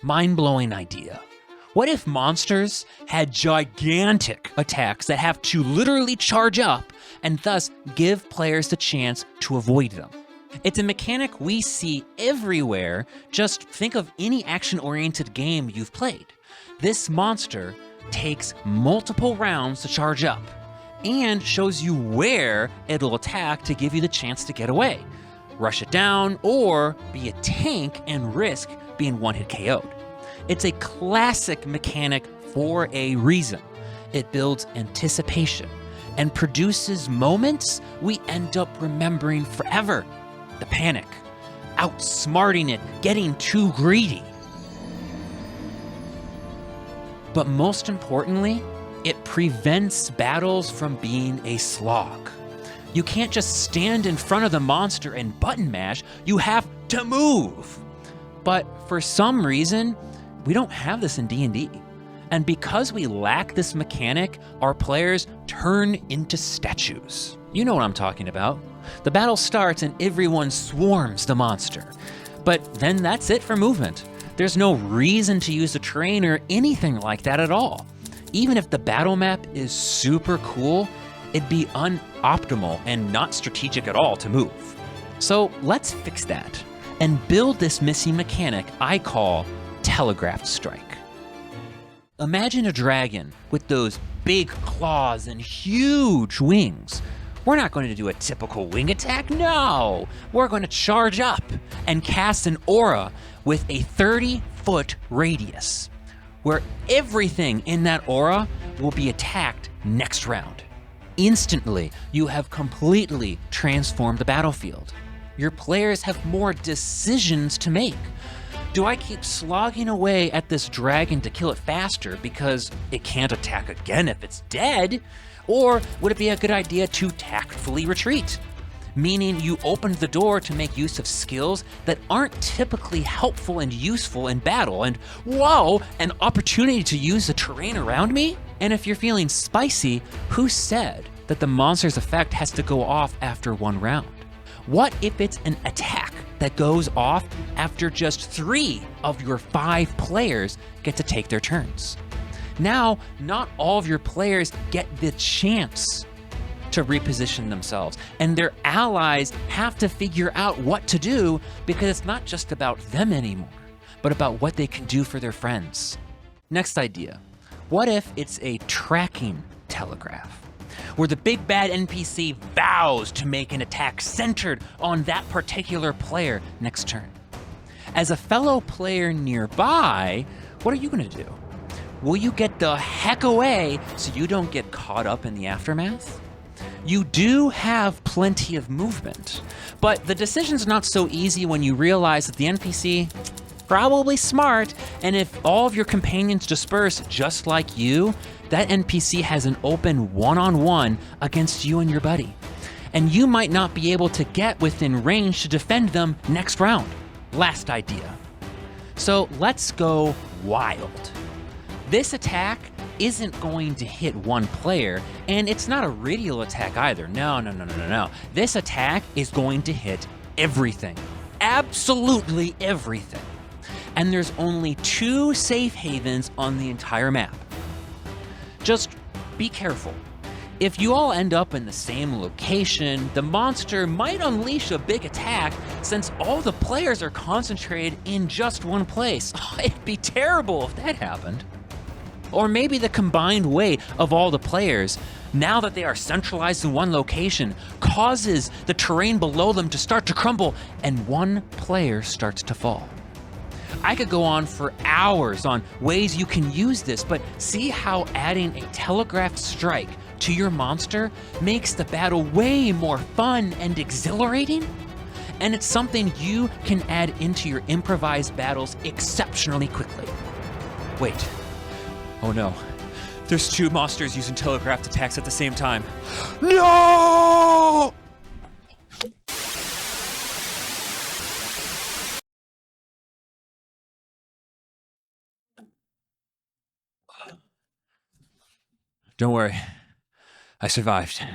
Mind-blowing idea. What if monsters had gigantic attacks that have to literally charge up and thus give players the chance to avoid them? It's a mechanic we see everywhere. Just think of any action-oriented game you've played. This monster takes multiple rounds to charge up and shows you where it'll attack to give you the chance to get away, rush it down, or be a tank and risk being one-hit KO'd. It's a classic mechanic for a reason. It builds anticipation and produces moments we end up remembering forever. The panic, outsmarting it, getting too greedy. But most importantly, it prevents battles from being a slog. You can't just stand in front of the monster and button mash, you have to move. But for some reason, we don't have this in D&D. And because we lack this mechanic, our players turn into statues. You know what I'm talking about. The battle starts and everyone swarms the monster. But then that's it for movement. There's no reason to use the terrain or anything like that at all. Even if the battle map is super cool, it'd be unoptimal and not strategic at all to move. So let's fix that and build this missing mechanic I call Telegraph Strike. Imagine a dragon with those big claws and huge wings. We're not going to do a typical wing attack, no! We're going to charge up and cast an aura with a 30-foot radius, where everything in that aura will be attacked next round. Instantly, you have completely transformed the battlefield. Your players have more decisions to make. Do I keep slogging away at this dragon to kill it faster because it can't attack again if it's dead? Or would it be a good idea to tactfully retreat? Meaning you opened the door to make use of skills that aren't typically helpful and useful in battle, and whoa, an opportunity to use the terrain around me? And if you're feeling spicy, who said that the monster's effect has to go off after one round? What if it's an attack that goes off after just 3 of your 5 players get to take their turns? Now, not all of your players get the chance to reposition themselves, and their allies have to figure out what to do because it's not just about them anymore, but about what they can do for their friends. Next idea. What if it's a tracking telegraph, where the big bad NPC vows to make an attack centered on that particular player next turn? As a fellow player nearby, what are you gonna do? Will you get the heck away so you don't get caught up in the aftermath? You do have plenty of movement, but the decision's not so easy when you realize that the NPC probably smart, and if all of your companions disperse just like you, that NPC has an open one-on-one against you and your buddy. And you might not be able to get within range to defend them next round. Last idea. So let's go wild. This attack isn't going to hit one player, and it's not a radial attack either. No. This attack is going to hit everything. Absolutely everything. And there's only 2 safe havens on the entire map. Just be careful. If you all end up in the same location, the monster might unleash a big attack since all the players are concentrated in just one place. It'd be terrible if that happened. Or maybe the combined weight of all the players, now that they are centralized in one location, causes the terrain below them to start to crumble and one player starts to fall. I could go on for hours on ways you can use this, but see how adding a telegraph strike to your monster makes the battle way more fun and exhilarating? And it's something you can add into your improvised battles exceptionally quickly. Wait. Oh no, there's 2 monsters using telegraphed attacks at the same time. No! Don't worry, I survived.